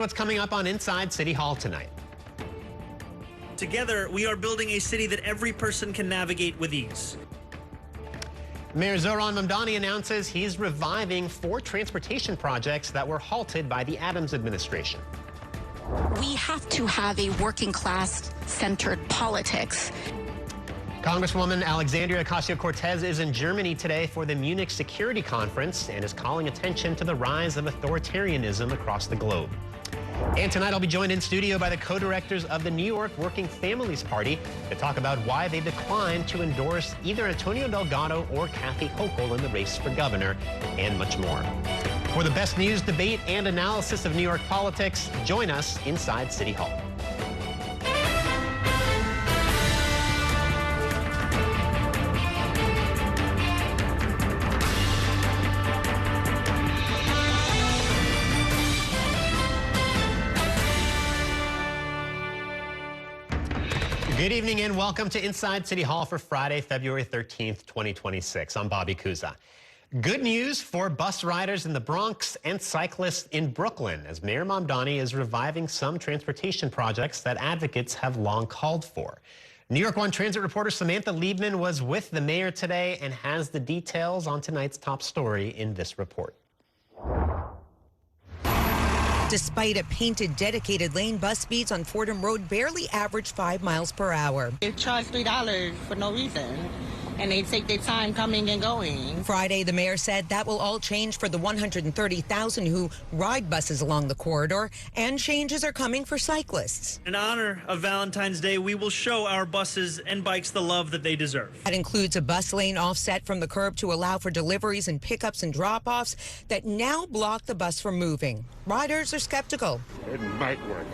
What's coming up on Inside City Hall tonight? Together, we are building a city that every person can navigate with ease. Mayor Zohran Mamdani announces he's reviving 4 transportation projects that were halted by the Adams administration. We have to have a working class centered politics. Congresswoman Alexandria Ocasio-Cortez is in Germany today for the Munich Security Conference and is calling attention to the rise of authoritarianism across the globe. And tonight I'll be joined in studio by the co-directors of the New York Working Families Party to talk about why they declined to endorse either Antonio Delgado or Kathy Hochul in the race for governor, and much more. For the best news, debate, and analysis of New York politics, join us inside City Hall. Good evening and welcome to Inside City Hall for Friday, February 13th, 2026. I'm Bobby Kuza. Good news for bus riders in the Bronx and cyclists in Brooklyn, as Mayor Mamdani is reviving some transportation projects that advocates have long called for. New York One transit reporter Samantha Liebman was with the mayor today and has the details on tonight's top story in this report. Despite a painted dedicated lane, bus speeds on Fordham Road barely average 5 miles per hour. They charge $3 for no reason, and they take their time coming and going. Friday, the mayor said that will all change for the 130,000 who ride buses along the corridor, and changes are coming for cyclists. In honor of Valentine's Day, we will show our buses and bikes the love that they deserve. That includes a bus lane offset from the curb to allow for deliveries and pickups and drop-offs that now block the bus from moving. Riders are skeptical. It might work.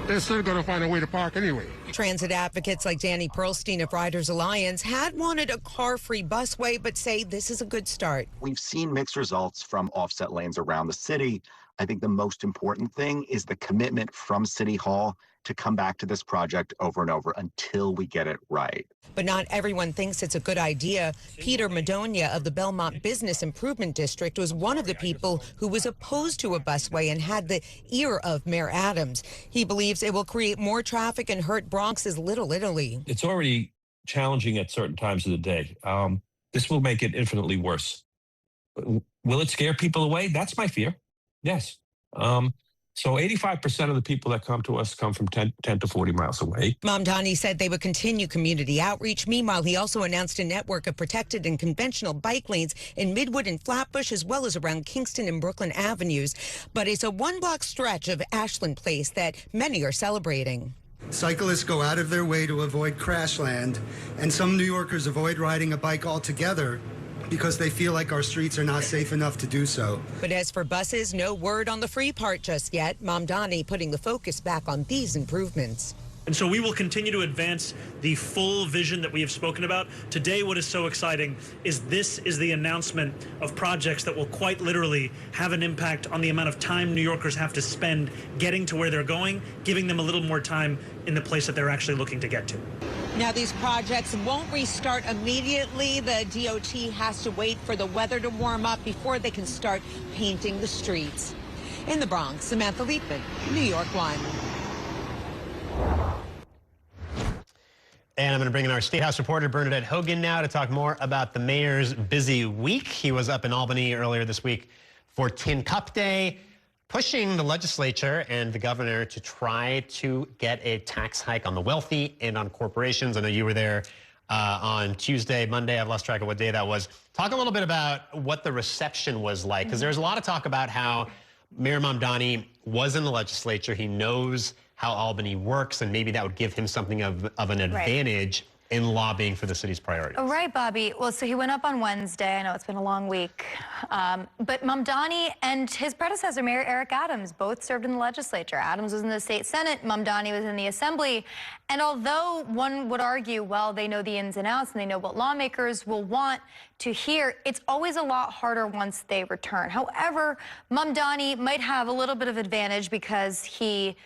They're still going to find a way to park anyway. Transit advocates like Danny Pearlstein of Riders Alliance had wanted a car-free busway, but say this is a good start. We've seen mixed results from offset lanes around the city. I think the most important thing is the commitment from City Hall to come back to this project over and over until we get it right. But not everyone thinks it's a good idea. Peter Madonia of the Belmont Business Improvement District was one of the people who was opposed to a busway and had the ear of Mayor Adams. He believes it will create more traffic and hurt Bronx's Little Italy. It's already challenging at certain times of the day. This will make it infinitely worse. Will it scare people away? That's my fear. Yes. So 85% of the people that come to us come from 10 to 40 miles away. Mamdani said they would continue community outreach. Meanwhile, he also announced a network of protected and conventional bike lanes in Midwood and Flatbush, as well as around Kingston and Brooklyn Avenues. But it's a one-block stretch of Ashland Place that many are celebrating. Cyclists go out of their way to avoid crashland, and some New Yorkers avoid riding a bike altogether because they feel like our streets are not safe enough to do so. But as for buses, no word on the free part just yet. Mamdani putting the focus back on these improvements. And so we will continue to advance the full vision that we have spoken about. Today, what is so exciting is this is the announcement of projects that will quite literally have an impact on the amount of time New Yorkers have to spend getting to where they're going, giving them a little more time in the place that they're actually looking to get to. Now, these projects won't restart immediately. The DOT has to wait for the weather to warm up before they can start painting the streets. In the Bronx, Samantha Liebman, New York One. And I'm going to bring in our State House reporter, Bernadette Hogan, now to talk more about the mayor's busy week. He was up in Albany earlier this week for Tin Cup Day, pushing the legislature and the governor to try to get a tax hike on the wealthy and on corporations. I know you were there on Tuesday, Monday. I've lost track of what day that was. Talk a little bit about what the reception was like, because there's a lot of talk about how Mayor Mamdani was in the legislature. He knows how Albany works, and maybe that would give him something of an advantage in lobbying for the city's priorities. Oh, right, Bobby. Well, so he went up on Wednesday. I know it's been a long week. But Mamdani and his predecessor, Mayor Eric Adams, both served in the legislature. Adams was in the state Senate. Mamdani was in the Assembly. And although one would argue, well, they know the ins and outs and they know what lawmakers will want to hear, it's always a lot harder once they return. However, Mamdani might have a little bit of advantage because he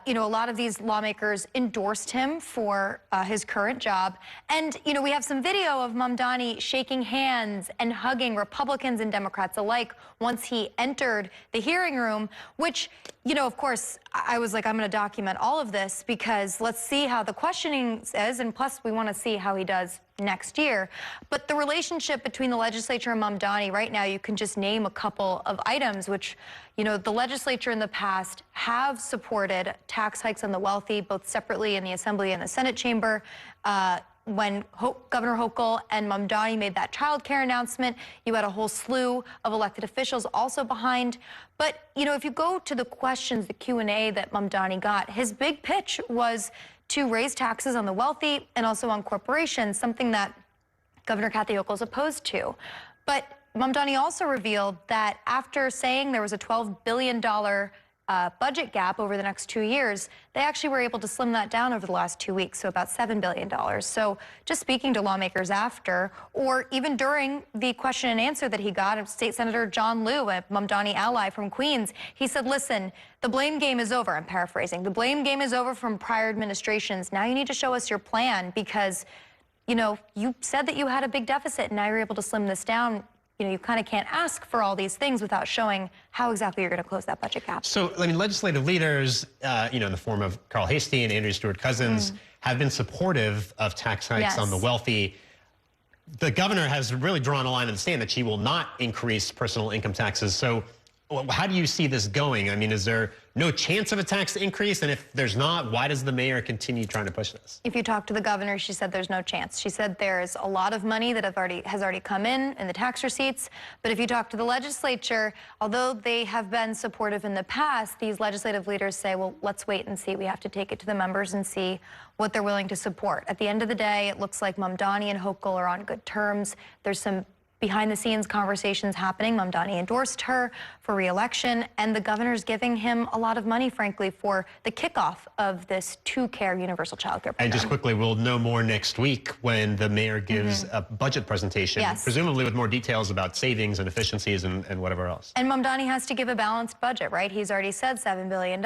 You know, a lot of these lawmakers endorsed him for his current job. And, you know, we have some video of Mamdani shaking hands and hugging Republicans and Democrats alike once he entered the hearing room, which, you know, of course, I was like, I'm going to document all of this because let's see how the questioning is. And plus, we want to see how he does next year. But the relationship between the legislature and Mamdani right now, you can just name a couple of items, which, you know, the legislature in the past have supported tax hikes on the wealthy, both separately in the Assembly and the Senate chamber. When Governor Hochul and Mamdani made that child care announcement, you had a whole slew of elected officials also behind. But, you know, if you go to the questions, the Q&A that Mamdani got, his big pitch was to raise taxes on the wealthy and also on corporations, something that Governor Kathy Hochul is opposed to. But Mamdani also revealed that after saying there was a $12 billion budget gap over the next 2 years, they actually were able to slim that down over the last 2 weeks, so about $7 billion. So just speaking to lawmakers after, or even during the question and answer that he got, State Senator John Liu, a Mamdani ally from Queens, he said, listen, the blame game is over. I'm paraphrasing. The blame game is over from prior administrations. Now you need to show us your plan because, you know, you said that you had a big deficit and now you're able to slim this down. You know, you kind of can't ask for all these things without showing how exactly you're going to close that budget gap. So, I mean, legislative leaders, you know, in the form of Carl Hastie and Andrea Stewart-Cousins, have been supportive of tax hikes on the wealthy. The governor has really drawn a line in the sand that she will not increase personal income taxes. So, how do you see this going? I mean, is there no chance of a tax increase? And if there's not, why does the mayor continue trying to push this? If you talk to the governor, she said there's no chance. She said there's a lot of money that has already come in the tax receipts. But if you talk to the legislature, although they have been supportive in the past, these legislative leaders say, well, let's wait and see. We have to take it to the members and see what they're willing to support. At the end of the day, it looks like Mamdani and Hochul are on good terms. There's some behind-the-scenes conversations happening. Mamdani endorsed her for re-election, and the governor's giving him a lot of money, frankly, for the kickoff of this two-care universal child care program. And just quickly, we'll know more next week when the mayor gives a budget presentation, presumably with more details about savings and efficiencies and whatever else. And Mamdani has to give a balanced budget, right? He's already said $7 billion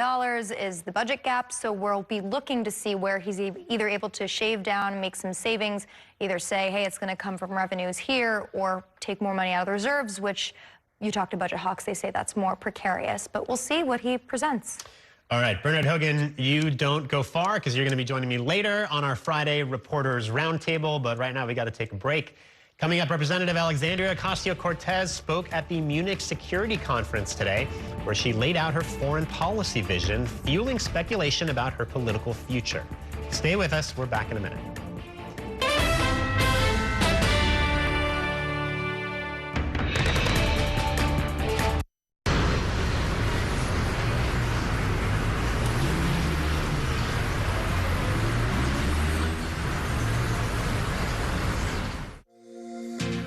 is the budget gap, so we'll be looking to see where he's either able to shave down and make some savings, either say, hey, it's going to come from revenues here, or take more money out of the reserves, which you talk to budget hawks, they say that's more precarious. But we'll see what he presents. All right, Bernard Hogan, you don't go far because you're going to be joining me later on our Friday Reporters Roundtable. But right now, we got to take a break. Coming up, Representative Alexandria Ocasio-Cortez spoke at the Munich Security Conference today, where she laid out her foreign policy vision, fueling speculation about her political future. Stay with us. We're back in a minute.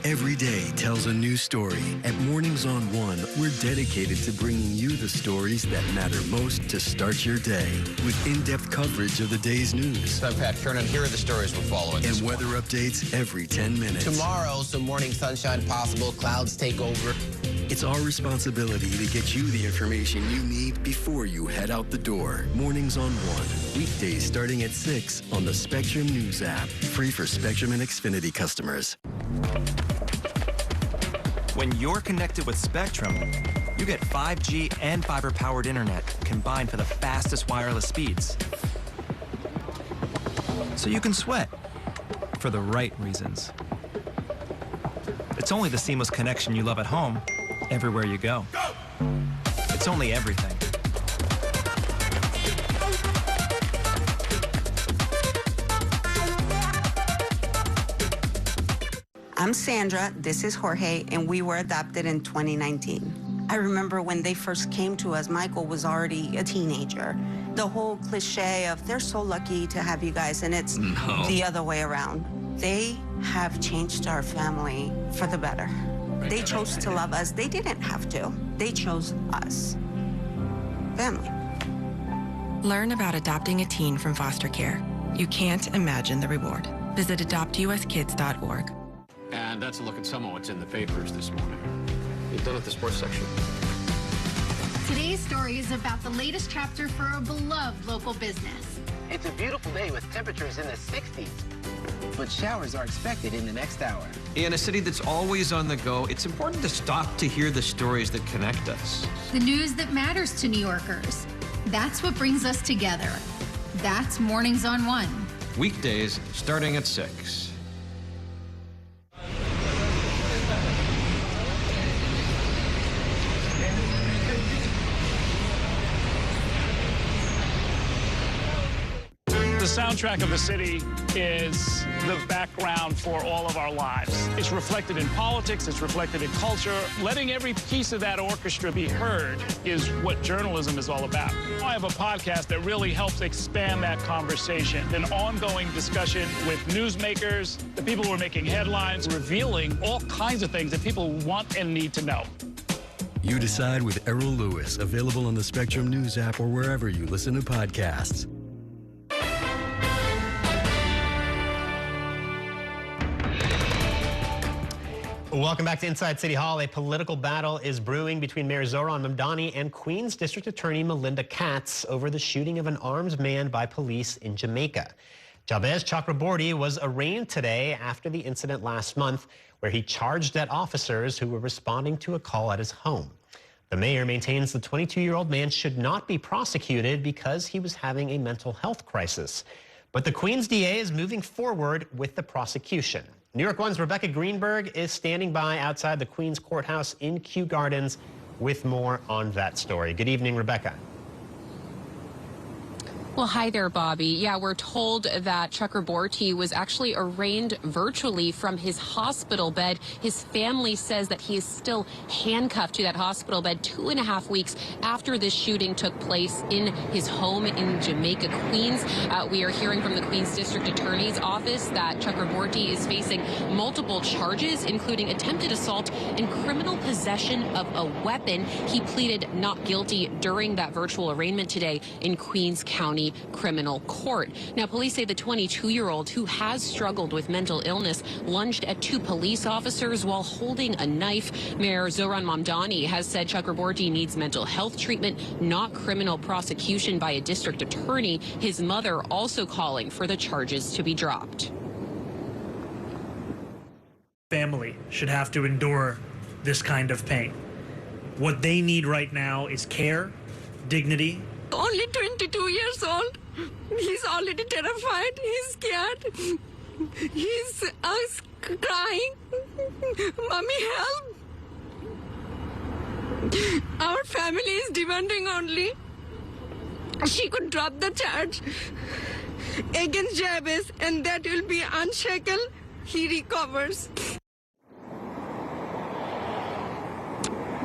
Every day tells a new story. At Mornings on One, we're dedicated to bringing you the stories that matter most to start your day. With in-depth coverage of the day's news. I'm Pat Kernan. Here are the stories we're following. And weather updates every 10 minutes. Tomorrow, some morning sunshine possible. Clouds take over. It's our responsibility to get you the information you need before you head out the door. Mornings on One. Weekdays starting at 6 on the Spectrum News app. Free for Spectrum and Xfinity customers. When you're connected with Spectrum, you get 5G and fiber-powered internet combined for the fastest wireless speeds. So you can sweat for the right reasons. It's only the seamless connection you love at home, everywhere you go. It's only everything. I'm Sandra, this is Jorge, and we were adopted in 2019. I remember when they first came to us, Michael was already a teenager. The whole cliche of they're so lucky to have you guys, and it's the other way around. They have changed our family for the better. They chose to love us. They didn't have to. They chose us. Family. Learn about adopting a teen from foster care. You can't imagine the reward. Visit adoptuskids.org. And that's a look at some of what's in the papers this morning. You're done with the sports section. Today's story is about the latest chapter for a beloved local business. It's a beautiful day with temperatures in the 60s, but showers are expected in the next hour. In a city that's always on the go, it's important to stop to hear the stories that connect us. The news that matters to New Yorkers. That's what brings us together. That's Mornings on One. Weekdays starting at 6. The soundtrack of the city is the background for all of our lives. It's reflected in politics, it's reflected in culture. Letting every piece of that orchestra be heard is what journalism is all about. I have a podcast that really helps expand that conversation, an ongoing discussion with newsmakers, the people who are making headlines, revealing all kinds of things that people want and need to know. You Decide with Errol Lewis, available on the Spectrum News app or wherever you listen to podcasts. Welcome back to Inside City Hall. A political battle is brewing between Mayor Zohran Mamdani and Queens District Attorney Melinda Katz over the shooting of an armed man by police in Jamaica. Jabez Chakraborty was arraigned today after the incident last month, where he charged at officers who were responding to a call at his home. The mayor maintains the 22-year-old man should not be prosecuted because he was having a mental health crisis. But the Queens DA is moving forward with the prosecution. New York One's Rebecca Greenberg is standing by outside the Queens Courthouse in Kew Gardens with more on that story. Good evening, Rebecca. Well, hi there, Bobby. Yeah, we're told that Chakraborty was actually arraigned virtually from his hospital bed. His family says that he is still handcuffed to that hospital bed 2.5 weeks after this shooting took place in his home in Jamaica, Queens. We are hearing from the Queens District Attorney's Office that Chakraborty is facing multiple charges, including attempted assault and criminal possession of a weapon. He pleaded not guilty during that virtual arraignment today in Queens County Criminal Court. Now, police say the 22-year-old, who has struggled with mental illness, lunged at 2 police officers while holding a knife. Mayor Zohran Mamdani has said Chakraborty needs mental health treatment, not criminal prosecution by a district attorney. His mother also calling for the charges to be dropped. Family should have to endure this kind of pain. What they need right now is care, dignity. Only 22 years old. He's already terrified. He's scared. He's crying. Mommy, help. Our family is demanding only she could drop the charge against Jabez, and that will be unshackled. He recovers.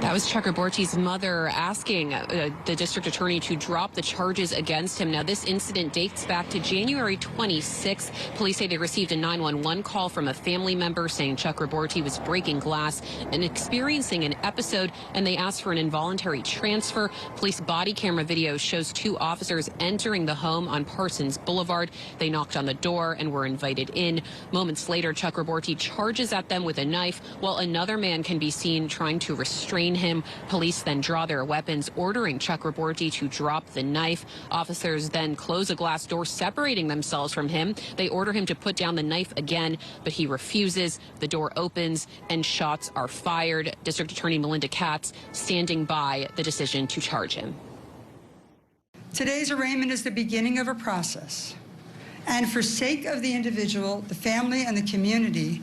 That was Chakraborty's mother asking the district attorney to drop the charges against him. Now, this incident dates back to January 26th. Police say they received a 911 call from a family member saying Chakraborty was breaking glass and experiencing an episode, and they asked for an involuntary transfer. Police body camera video shows 2 officers entering the home on Parsons Boulevard. They knocked on the door and were invited in. Moments later, Chakraborty charges at them with a knife, while another man can be seen trying to restrain him. Police then draw their weapons, ordering Chakraborty to drop the knife. Officers then close a glass door separating themselves from him. They order him to put down the knife again, but he refuses. The door opens and shots are fired. District Attorney Melinda Katz standing by the decision to charge him. Today's arraignment is the beginning of a process. And for sake of the individual, the family, and the community,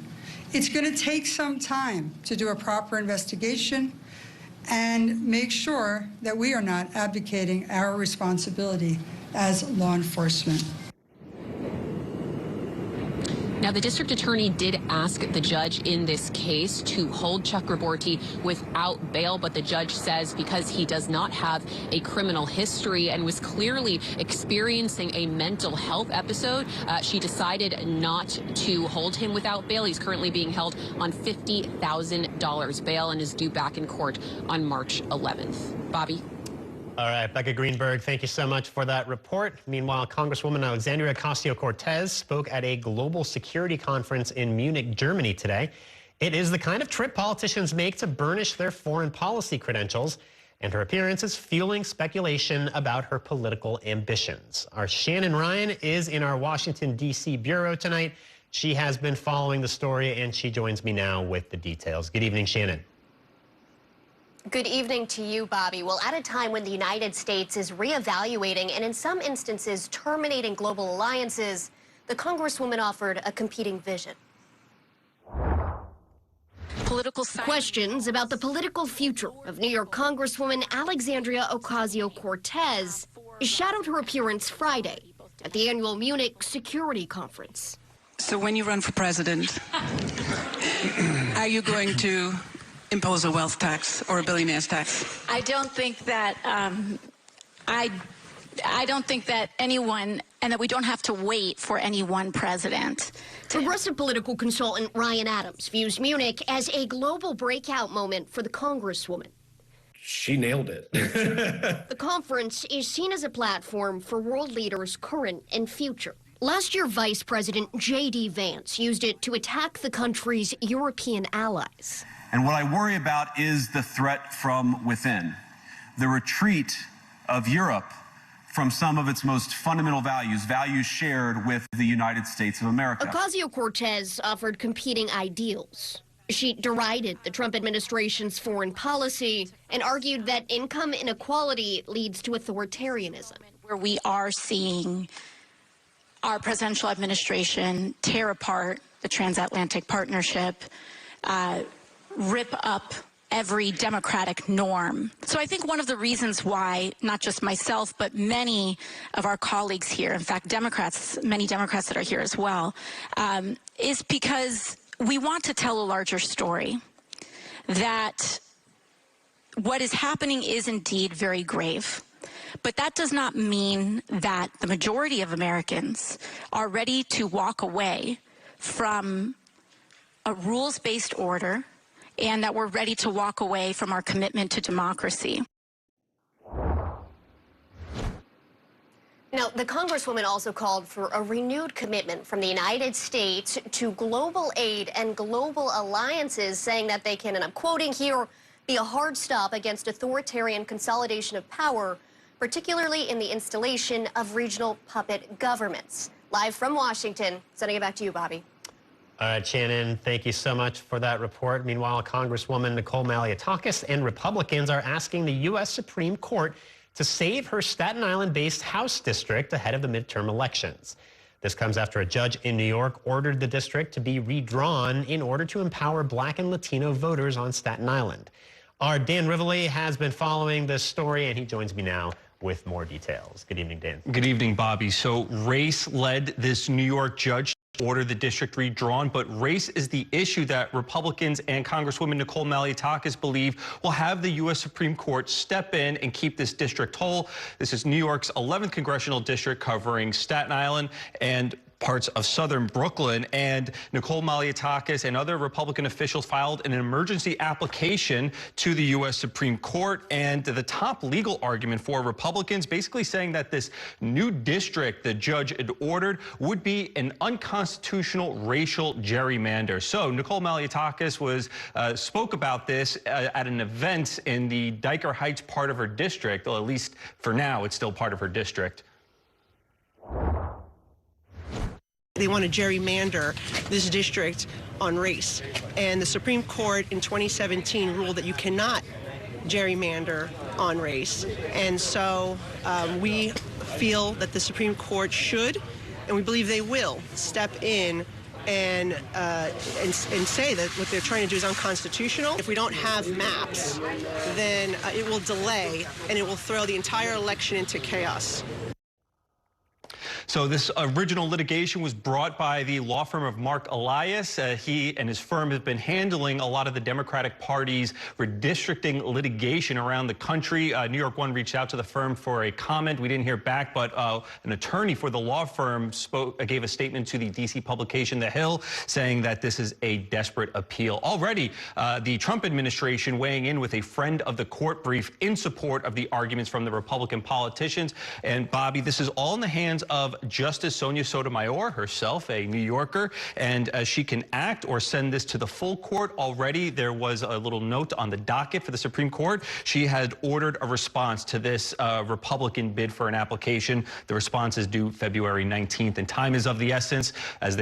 it's going to take some time to do a proper investigation and make sure that we are not abdicating our responsibility as law enforcement. Now, the district attorney did ask the judge in this case to hold Chakraborty without bail, but the judge says because he does not have a criminal history and was clearly experiencing a mental health episode, she decided not to hold him without bail. He's currently being held on $50,000 bail and is due back in court on March 11th. Bobby? All right, Becca Greenberg, thank you so much for that report. Meanwhile, Congresswoman Alexandria Ocasio-Cortez spoke at a global security conference in Munich, Germany today. It is the kind of trip politicians make to burnish their foreign policy credentials. and her appearance is fueling speculation about her political ambitions. Our Shannon Ryan is in our Washington, D.C. bureau tonight. She has been following the story, and she joins me now with the details. Good evening, Shannon. Good evening to you, Bobby. Well, at a time when the United States is reevaluating and in some instances terminating global alliances, the Congresswoman offered a competing vision. Political questions about the political future of New York Congresswoman Alexandria Ocasio-Cortez shadowed her appearance Friday at the annual Munich Security Conference. So when you run for president, are you going to impose a wealth tax or a billionaire's tax? I don't think that I don't think that anyone, and that we don't have to wait for any one president. Progressive political consultant Ryan Adams views Munich as a global breakout moment for the Congresswoman. She nailed it. The conference is seen as a platform for world leaders current and future. Last year, Vice President J.D. Vance used it to attack the country's European allies. And what I worry about is the threat from within, the retreat of Europe from some of its most fundamental values, values shared with the United States of America. Ocasio-Cortez offered competing ideals. She derided the Trump administration's foreign policy and argued that income inequality leads to authoritarianism. Where we are seeing our presidential administration tear apart the transatlantic partnership, rip up every democratic norm. So I think one of the reasons why, not just myself, but many of our colleagues here, in fact, Democrats, many Democrats that are here as well, is because we want to tell a larger story, that what is happening is indeed very grave. But that does not mean that the majority of Americans are ready to walk away from a rules-based order, and that we're ready to walk away from our commitment to democracy. Now, the Congresswoman also called for a renewed commitment from the United States to global aid and global alliances, saying that they can, and I'm quoting here, be a hard stop against authoritarian consolidation of power, particularly in the installation of regional puppet governments. Live from Washington, sending it back to you, Bobby. All right, Shannon, thank you so much for that report. Meanwhile, Congresswoman Nicole Malliotakis and Republicans are asking the U.S. Supreme Court to save her Staten Island-based House district ahead of the midterm elections. This comes after a judge in New York ordered the district to be redrawn in order to empower Black and Latino voters on Staten Island. Our Dan Rivoli has been following this story, and he joins me now with more details. Good evening, Dan. Good evening, Bobby. So race led this New York judge to order the district redrawn, but race is the issue that Republicans and Congresswoman Nicole Malliotakis believe will have the U.S. Supreme Court step in and keep this district whole. This is New York's 11th congressional district covering Staten Island and parts of southern Brooklyn, and Nicole Malliotakis and other Republican officials filed an emergency application to the U.S. Supreme Court, and the top legal argument for Republicans basically saying that this new district the judge had ordered would be an unconstitutional racial gerrymander. So Nicole Malliotakis spoke about this at an event in the Dyker Heights part of her district, well, at least for now it's still part of her district. They want to gerrymander this district on race. And the Supreme Court in 2017 ruled that you cannot gerrymander on race. And so we feel that the Supreme Court should, and we believe they will, step in and say that what they're trying to do is unconstitutional. If we don't have maps, then it will delay and it will throw the entire election into chaos. So this original litigation was brought by the law firm of Mark Elias. He and his firm have been handling a lot of the Democratic Party's redistricting litigation around the country. New York One reached out to the firm for a comment. We didn't hear back, but an attorney for the law firm gave a statement to the D.C. publication The Hill, saying that this is a desperate appeal. Already, the Trump administration weighing in with a friend of the court brief in support of the arguments from the Republican politicians. And Bobby, this is all in the hands of Justice Sonia Sotomayor herself, a New Yorker, and she can act or send this to the full court. Already there was a little note on the docket for the Supreme Court. She had ordered a response to this Republican bid for an application. The response is due February 19th, and time is of the essence. As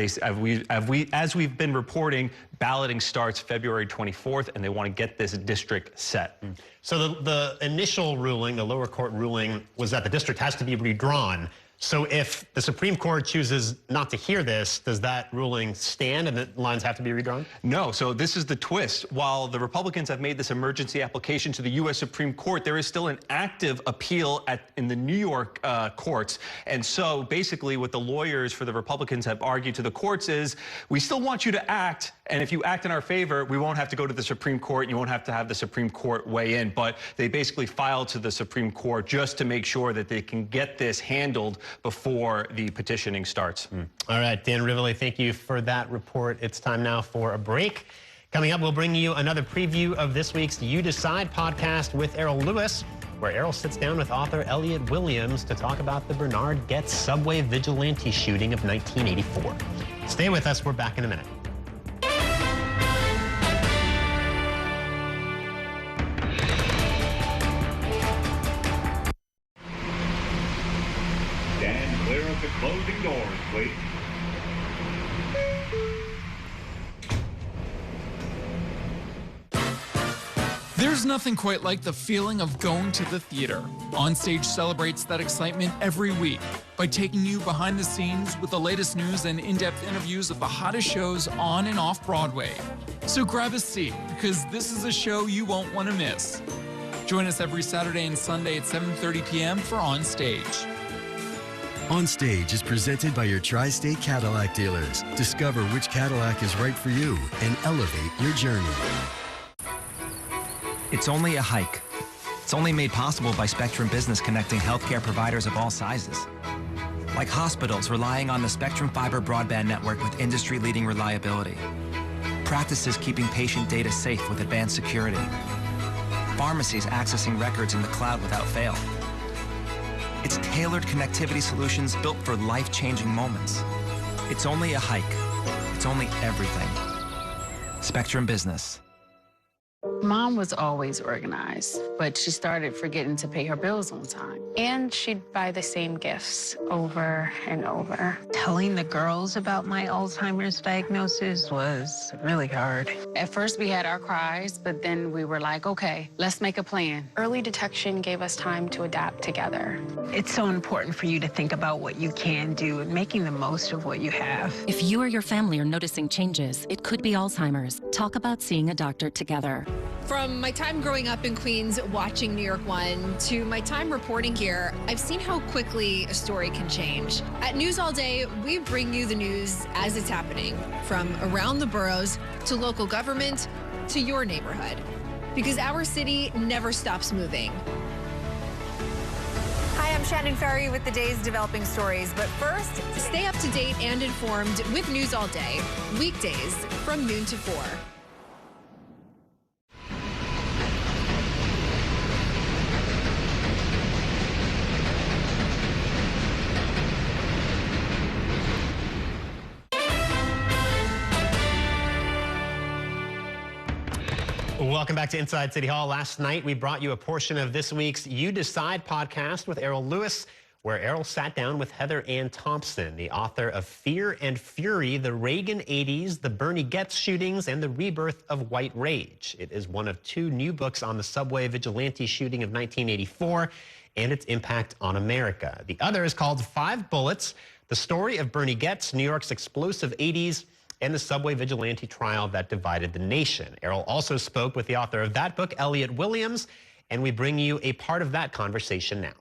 we've been reporting, balloting starts February 24th, and they want to get this district set. So the initial ruling, the lower court ruling, was that the district has to be redrawn. So if the Supreme Court chooses not to hear this, does that ruling stand and the lines have to be redrawn? No. So this is the twist. While the Republicans have made this emergency application to the U.S. Supreme Court, there is still an active appeal in the New York courts. And so basically what the lawyers for the Republicans have argued to the courts is, we still want you to act, and if you act in our favor, we won't have to go to the Supreme Court, and you won't have to have the Supreme Court weigh in. But they basically filed to the Supreme Court just to make sure that they can get this handled before the petitioning starts. All right, Dan Rivoli, thank you for that report. It's time now for a break. Coming up, we'll bring you another preview of this week's You Decide podcast with Errol Lewis, where Errol sits down with author Elliot Williams to talk about the Bernard Goetz subway vigilante shooting of 1984. Stay with us. We're back in a minute. The closing doors, please. There's nothing quite like the feeling of going to the theater. Onstage celebrates that excitement every week by taking you behind the scenes with the latest news and in-depth interviews of the hottest shows on and off Broadway. So grab a seat, because this is a show you won't want to miss. Join us every Saturday and Sunday at 7:30 p.m. for Onstage. On Stage is presented by your Tri-State Cadillac dealers. Discover which Cadillac is right for you and elevate your journey. It's only a hike. It's only made possible by Spectrum Business connecting healthcare providers of all sizes. Like hospitals relying on the Spectrum Fiber broadband network with industry-leading reliability. Practices keeping patient data safe with advanced security. Pharmacies accessing records in the cloud without fail. It's tailored connectivity solutions built for life-changing moments. It's only a hike. It's only everything. Spectrum Business. Mom was always organized, but she started forgetting to pay her bills on time. And she'd buy the same gifts over and over. Telling the girls about my Alzheimer's diagnosis was really hard. At first, we had our cries, but then we were like, okay, let's make a plan. Early detection gave us time to adapt together. It's so important for you to think about what you can do and making the most of what you have. If you or your family are noticing changes, it could be Alzheimer's. Talk about seeing a doctor together. From my time growing up in Queens watching New York One to my time reporting here, I've seen how quickly a story can change. At News All Day, we bring you the news as it's happening, from around the boroughs to local government to your neighborhood. Because our city never stops moving. Hi, I'm Shannon Ferry with the day's developing stories. But first, stay up to date and informed with News All Day, weekdays from noon to 4. Welcome back to Inside City Hall. Last night, we brought you a portion of this week's You Decide podcast with Errol Lewis, where Errol sat down with Heather Ann Thompson, the author of Fear and Fury, the Reagan 80s, the Bernie Goetz shootings, and the rebirth of white rage. It is one of 2 new books on the subway vigilante shooting of 1984 and its impact on America. The other is called 5 Bullets, the story of Bernie Goetz, New York's explosive 80s, and the subway vigilante trial that divided the nation. Errol also spoke with the author of that book, Elliot Williams, and we bring you a part of that conversation now.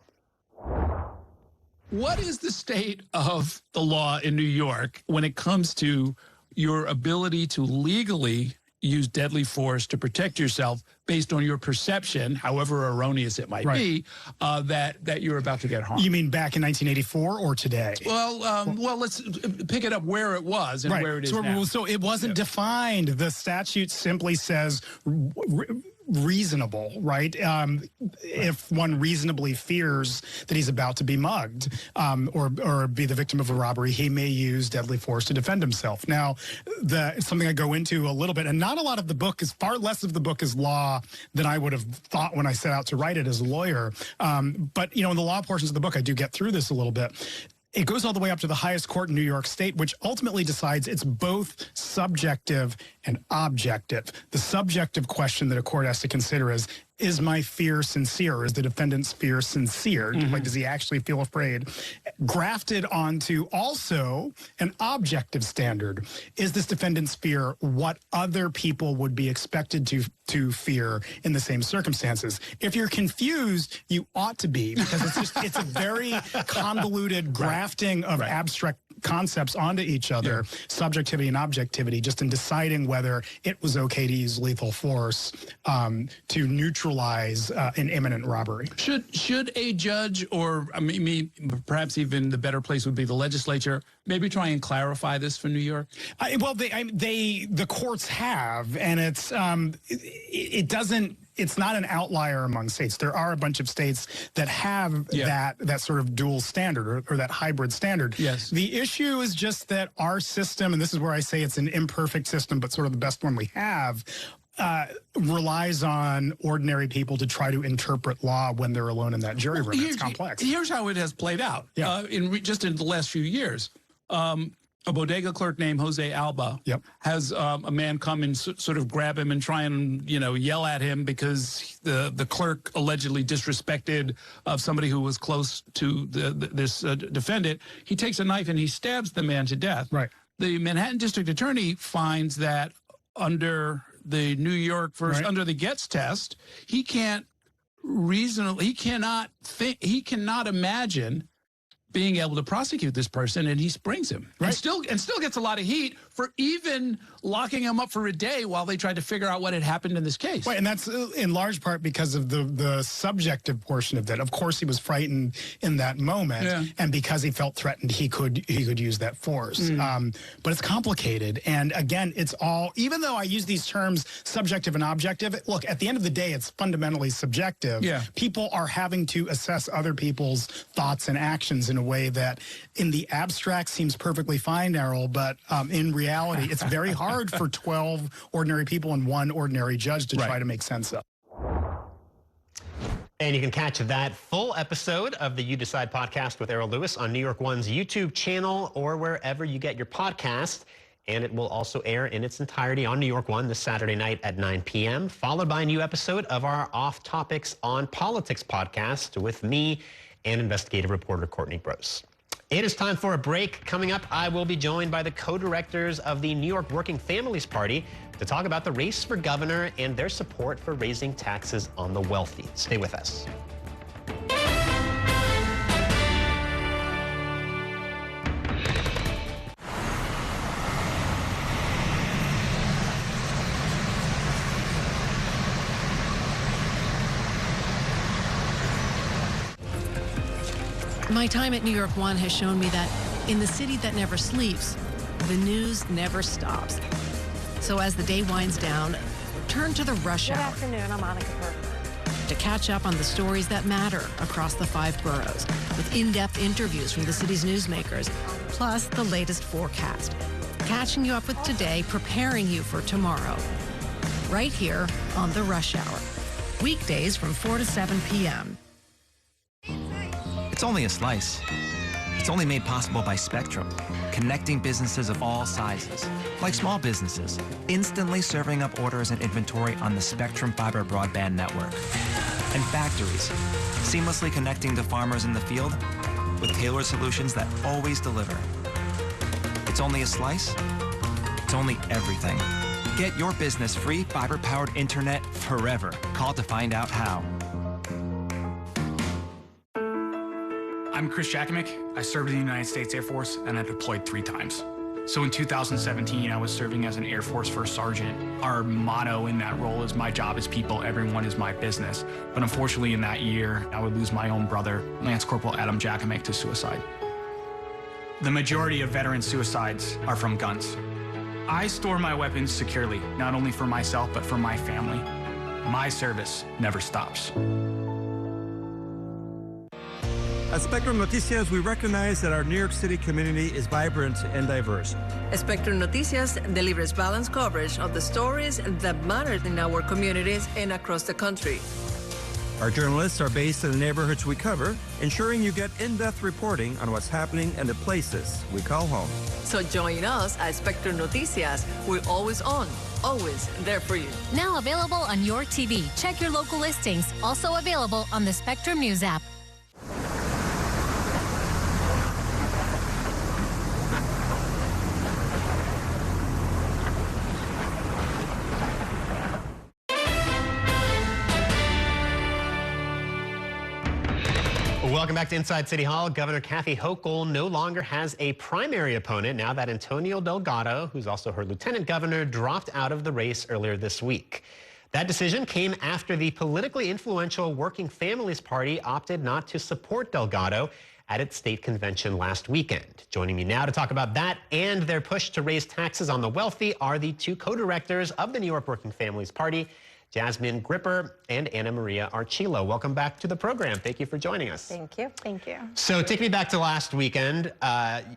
What is the state of the law in New York when it comes to your ability to legally use deadly force to protect yourself based on your perception, however erroneous it might be, that you're about to get harmed? You mean back in 1984 or today? Well, let's pick it up where it was and where it is now. So it wasn't defined. The statute simply says reasonable, right? If one reasonably fears that he's about to be mugged or be the victim of a robbery, he may use deadly force to defend himself. Now, it's something I go into a little bit, and not a lot of the book is, far less of the book is law than I would have thought when I set out to write it as a lawyer. But, you know, in the law portions of the book, I do get through this a little bit. It goes all the way up to the highest court in New York State, which ultimately decides it's both subjective and objective. The subjective question that a court has to consider is my fear sincere? Is the defendant's fear sincere? Like, does he actually feel afraid? Grafted onto also an objective standard. Is this defendant's fear what other people would be expected to fear in the same circumstances? If you're confused, you ought to be, because it's a very convoluted grafting of abstract concepts onto each other, subjectivity and objectivity, just in deciding whether it was okay to use lethal force to neutralize an imminent robbery. Should a judge, or I mean, perhaps even the better place would be the legislature, maybe try and clarify this for New York? The courts have, and it's not an outlier among states. There are a bunch of states that have that sort of dual standard or that hybrid standard. Yes. The issue is just that our system, and this is where I say it's an imperfect system, but sort of the best one we have, relies on ordinary people to try to interpret law when they're alone in that jury room. It's complex. Here's how it has played out just in the last few years. A bodega clerk named Jose Alba has a man come and sort of grab him and try and, you know, yell at him because the clerk allegedly disrespected somebody who was close to this defendant. He takes a knife and he stabs the man to death. Right. The Manhattan District Attorney finds that under the New York under the Getz test, he cannot imagine being able to prosecute this person, and he springs him, and still gets a lot of heat for even locking him up for a day while they tried to figure out what had happened in this case. Right, and that's in large part because of the subjective portion of that. Of course, he was frightened in that moment, and because he felt threatened, he could use that force. But it's complicated, and again, it's all, even though I use these terms subjective and objective, look, at the end of the day, it's fundamentally subjective. People are having to assess other people's thoughts and actions in a way that in the abstract seems perfectly fine, Errol, but in reality, it's very hard for 12 ordinary people and one ordinary judge to try to make sense of. And you can catch that full episode of the You Decide podcast with Errol Louis on New York One's YouTube channel or wherever you get your podcast. And it will also air in its entirety on New York One this Saturday night at 9 p.m., followed by a new episode of our Off Topics on Politics podcast with me and investigative reporter Courtney Brose. It is time for a break. Coming up, I will be joined by the co-directors of the New York Working Families Party to talk about the race for governor and their support for raising taxes on the wealthy. Stay with us. My time at New York One has shown me that in the city that never sleeps, the news never stops. So as the day winds down, turn to the rush hour. Good afternoon, I'm Monica Perkins. To catch up on the stories that matter across the 5 boroughs, with in-depth interviews from the city's newsmakers, plus the latest forecast. Catching you up with today, preparing you for tomorrow. Right here on the Rush Hour. Weekdays from 4 to 7 p.m. It's only a slice. It's only made possible by Spectrum, connecting businesses of all sizes, like small businesses, instantly serving up orders and inventory on the Spectrum Fiber broadband network, and factories, seamlessly connecting to farmers in the field with tailored solutions that always deliver. It's only a slice. It's only everything. Get your business free fiber-powered internet forever. Call to find out how. I'm Chris Jakovic. I served in the United States Air Force and I deployed 3 times. So in 2017, I was serving as an Air Force First Sergeant. Our motto in that role is my job is people, everyone is my business. But unfortunately in that year, I would lose my own brother, Lance Corporal Adam Jakovic, to suicide. The majority of veteran suicides are from guns. I store my weapons securely, not only for myself, but for my family. my service never stops. At Spectrum Noticias, we recognize that our New York City community is vibrant and diverse. Spectrum Noticias delivers balanced coverage of the stories that matter in our communities and across the country. Our journalists are based in the neighborhoods we cover, ensuring you get in-depth reporting on what's happening in the places we call home. So join us at Spectrum Noticias. We're always on, always there for you. Now available on your TV. Check your local listings. Also available on the Spectrum News app. Welcome back to Inside City Hall. Governor Kathy Hochul no longer has a primary opponent now that Antonio Delgado, who's also her lieutenant governor, dropped out of the race earlier this week. That decision came after the politically influential Working Families Party opted not to support Delgado at its state convention last weekend. Joining me now to talk about that and their push to raise taxes on the wealthy are the two co-directors of the New York Working Families Party, Jasmine Gripper and Anna Maria Archilo. Welcome back to the program. Thank you for joining us. Thank you. Thank you. So take me back to last weekend.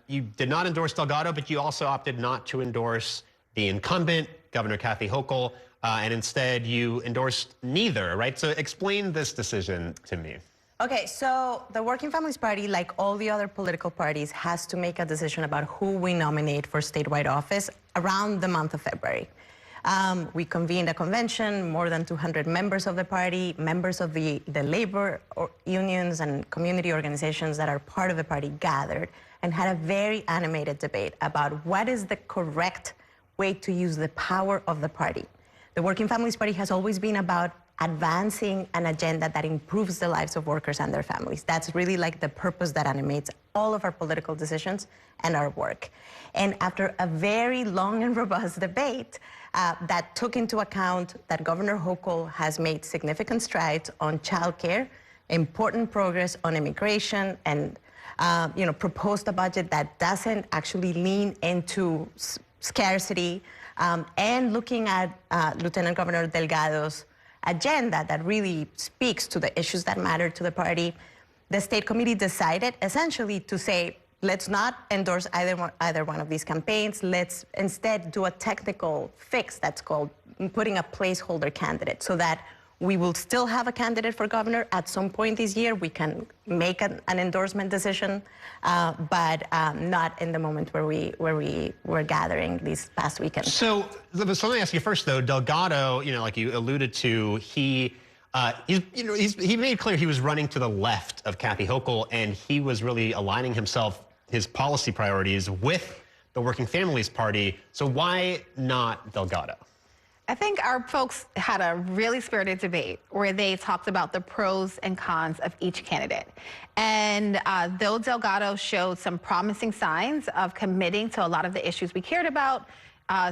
You did not endorse Delgado, but you also opted not to endorse the incumbent, Governor Kathy Hochul, and instead you endorsed neither, right? So explain this decision to me. Okay, so the Working Families Party, like all the other political parties, has to make a decision about who we nominate for statewide office around the month of February. We convened a convention, more than 200 members of the party, members of the labor unions and community organizations that are part of the party gathered and had a very animated debate about what is the correct way to use the power of the party. The Working Families Party has always been about advancing an agenda that improves the lives of workers and their families. That's really like the purpose that animates all of our political decisions and our work. And after a very long and robust debate, that took into account that Governor Hochul has made significant strides on childcare, important progress on immigration, and proposed a budget that doesn't actually lean into scarcity, and looking at Lieutenant Governor Delgado's agenda that really speaks to the issues that matter to the party. The state committee decided essentially to say, let's not endorse either one of these campaigns. Let's instead do a technical fix that's called putting a placeholder candidate so that we will still have a candidate for governor at some point this year. We can make an endorsement decision, but not in the moment where we were gathering these past weekends. So let me ask you first, though. Delgado, like you alluded to, he made clear he was running to the left of Kathy Hochul, and he was really aligning his policy priorities with the Working Families Party. So why not Delgado? I think our folks had a really spirited debate where they talked about the pros and cons of each candidate. And though Delgado showed some promising signs of committing to a lot of the issues we cared about,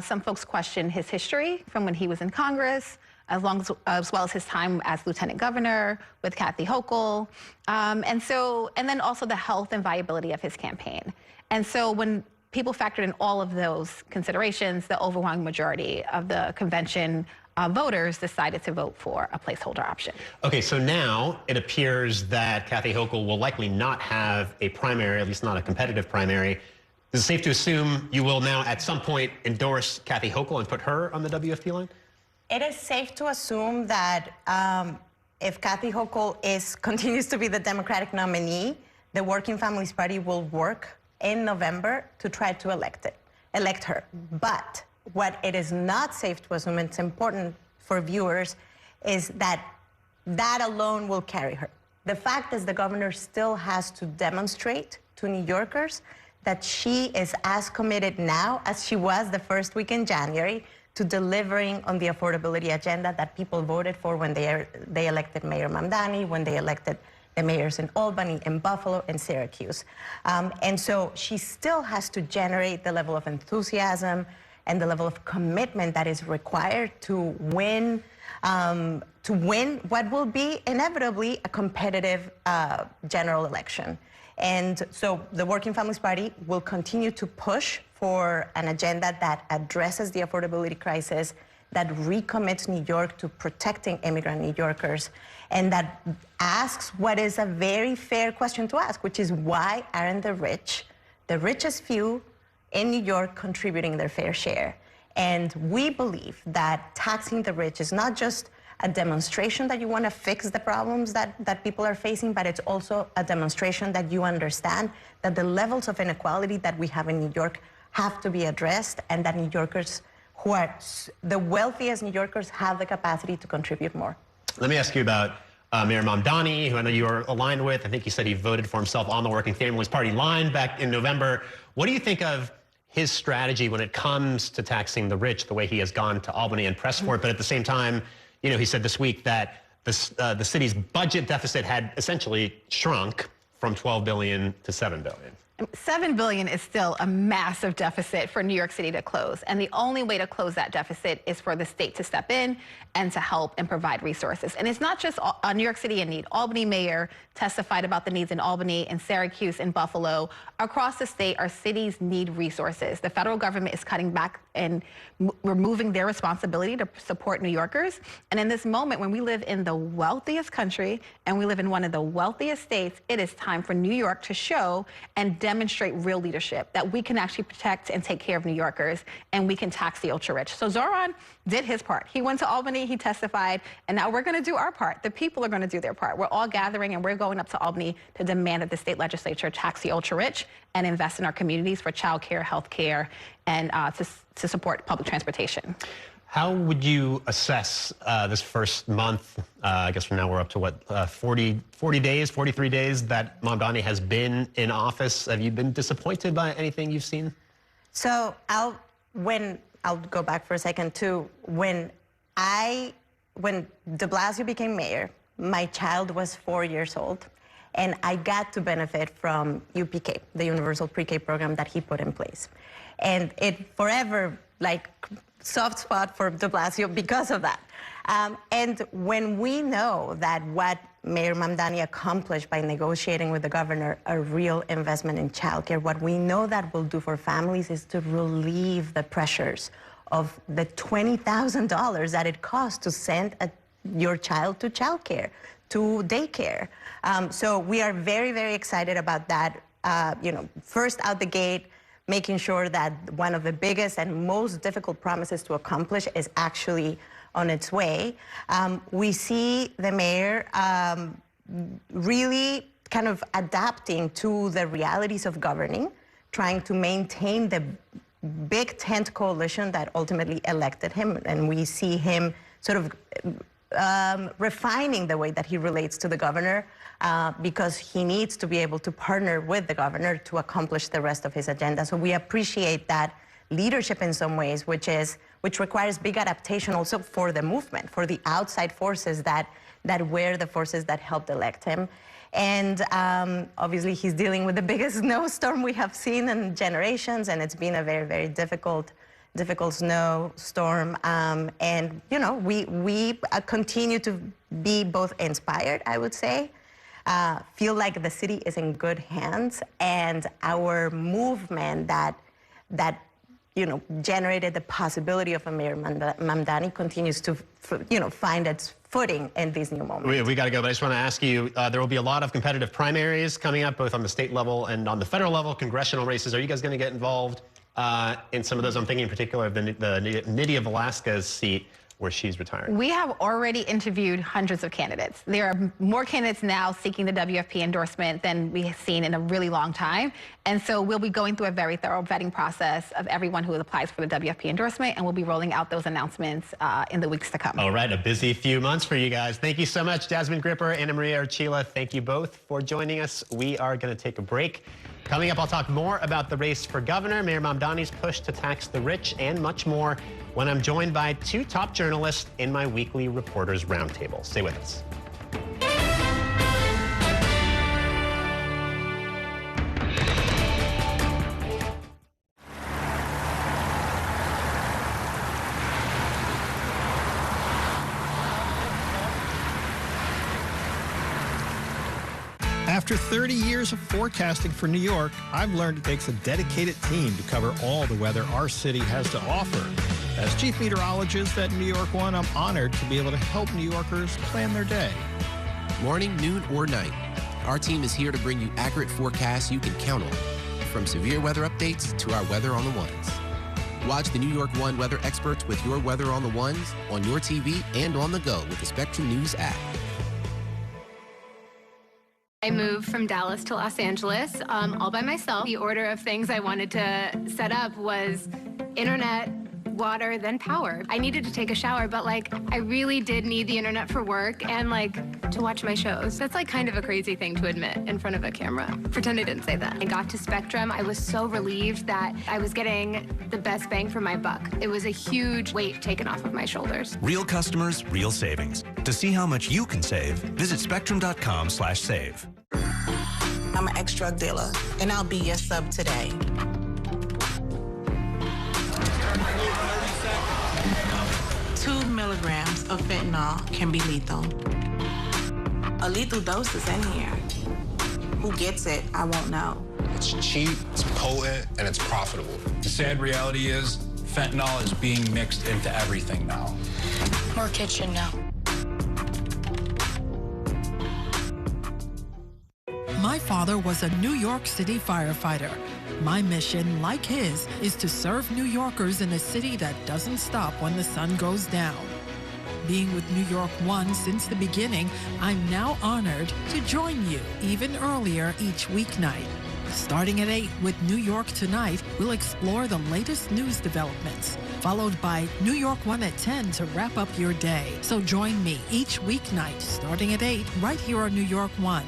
some folks questioned his history from when he was in Congress, as well as his time as lieutenant governor with Kathy Hochul, and then also the health and viability of his campaign. And so when people factored in all of those considerations, the overwhelming majority of the convention voters decided to vote for a placeholder option. Okay, so now it appears that Kathy Hochul will likely not have a primary, at least not a competitive primary. Is it safe to assume you will now at some point endorse Kathy Hochul and put her on the WFP line? It is safe to assume that if Kathy Hochul continues to be the Democratic nominee, the Working Families Party will work in November to try to elect her. But what it is not safe to assume, and it's important for viewers, is that alone will carry her. The fact is the governor still has to demonstrate to New Yorkers that she is as committed now as she was the first week in January to delivering on the affordability agenda that people voted for when they elected Mayor Mamdani, when they elected the mayors in Albany, in Buffalo, and Syracuse. And so she still has to generate the level of enthusiasm and the level of commitment that is required to win what will be inevitably a competitive general election. And so the Working Families Party will continue to push for an agenda that addresses the affordability crisis, that recommits New York to protecting immigrant New Yorkers, and that asks what is a very fair question to ask, which is why aren't the richest few in New York contributing their fair share? And we believe that taxing the rich is not just a demonstration that you want to fix the problems that people are facing, but it's also a demonstration that you understand that the levels of inequality that we have in New York have to be addressed, and that New Yorkers who are the wealthiest New Yorkers have the capacity to contribute more. Let me ask you about Mayor Mamdani, who I know you are aligned with. I think he said he voted for himself on the Working Families Party line back in November. What do you think of his strategy when it comes to taxing the rich, the way he has gone to Albany and pressed for it? But at the same time, you know, he said this week that the city's budget deficit had essentially shrunk from $12 billion to $7 billion. $7 billion is still a massive deficit for New York City to close. And the only way to close that deficit is for the state to step in and to help and provide resources. And it's not just New York City in need. Albany mayor testified about the needs in Albany and Syracuse and Buffalo. Across the state, our cities need resources. The federal government is cutting back and removing their responsibility to support New Yorkers. And in this moment, when we live in the wealthiest country and we live in one of the wealthiest states, it is time for New York to show and demonstrate real leadership, that we can actually protect and take care of New Yorkers, and we can tax the ultra-rich. So Zohran did his part. He went to Albany, he testified, and now we're going to do our part. The people are going to do their part. We're all gathering, and we're going up to Albany to demand that the state legislature tax the ultra-rich and invest in our communities for child care, health care, and to support public transportation. How would you assess this first month? I guess from now we're up to what, 40 days, 43 days that Mamdani has been in office. Have you been disappointed by anything you've seen? So I'll go back for a second too. When de Blasio became mayor, my child was 4 years old, and I got to benefit from UPK, the Universal Pre-K program that he put in place. And it forever, like, soft spot for de Blasio because of that. And when we know that what Mayor Mamdani accomplished by negotiating with the governor a real investment in childcare, what we know that will do for families is to relieve the pressures of the $20,000 that it costs to send your child to childcare, to daycare. So we are very, very excited about that. You know, first out the gate, making sure that one of the biggest and most difficult promises to accomplish is actually on its way. We see the mayor really kind of adapting to the realities of governing, trying to maintain the big tent coalition that ultimately elected him. And we see him sort of refining the way that he relates to the governor, because he needs to be able to partner with the governor to accomplish the rest of his agenda. So we appreciate that leadership in some ways, which requires big adaptation also for the movement, for the outside forces that were the forces that helped elect him. And obviously he's dealing with the biggest snowstorm we have seen in generations, and it's been a very, very difficult snowstorm. And, you know, we continue to be both inspired, I would say, feel like the city is in good hands, and our movement that you know, generated the possibility of a Mayor Mamdani continues to, you know, find its footing in these new moments. We got to go, but I just want to ask you, there will be a lot of competitive primaries coming up, both on the state level and on the federal level, congressional races. Are you guys going to get involved in some of those? I'm thinking in particular of the Nydia Velasquez seat, where she's retiring. We have already interviewed hundreds of candidates. There are more candidates now seeking the WFP endorsement than we have seen in a really long time. And so we'll be going through a very thorough vetting process of everyone who applies for the WFP endorsement, and we'll be rolling out those announcements in the weeks to come. All right, a busy few months for you guys. Thank you so much, Jasmine Gripper, Anna Maria Archila. Thank you both for joining us. We are going to take a break. Coming up, I'll talk more about the race for governor, Mayor Mamdani's push to tax the rich, and much more when I'm joined by two top journalists in my weekly Reporters Roundtable. Stay with us. After 30 years of forecasting for New York, I've learned it takes a dedicated team to cover all the weather our city has to offer. As Chief Meteorologist at New York One, I'm honored to be able to help New Yorkers plan their day. Morning, noon, or night, our team is here to bring you accurate forecasts you can count on, from severe weather updates to our weather on the ones. Watch the New York One weather experts with your weather on the ones on your TV and on the go with the Spectrum News app. I moved from Dallas to Los Angeles all by myself. The order of things I wanted to set up was internet, water, then power. I needed to take a shower, but I really did need the internet for work and to watch my shows. That's kind of a crazy thing to admit in front of a camera. Pretend I didn't say that. I got to Spectrum. I was so relieved that I was getting the best bang for my buck. It was a huge weight taken off of my shoulders. Real customers, real savings. To see how much you can save, visit spectrum.com/save. I'm an ex-drug dealer, and I'll be your sub today. 2 milligrams of fentanyl can be lethal. A lethal dose is in here. Who gets it, I won't know. It's cheap, it's potent, and it's profitable. The sad reality is fentanyl is being mixed into everything now. More kitchen now. My father was a New York City firefighter. My mission, like his, is to serve New Yorkers in a city that doesn't stop when the sun goes down. Being with New York One since the beginning, I'm now honored to join you even earlier each weeknight. Starting at 8 with New York Tonight, we'll explore the latest news developments, followed by New York One at 10 to wrap up your day. So join me each weeknight starting at 8 right here on New York One.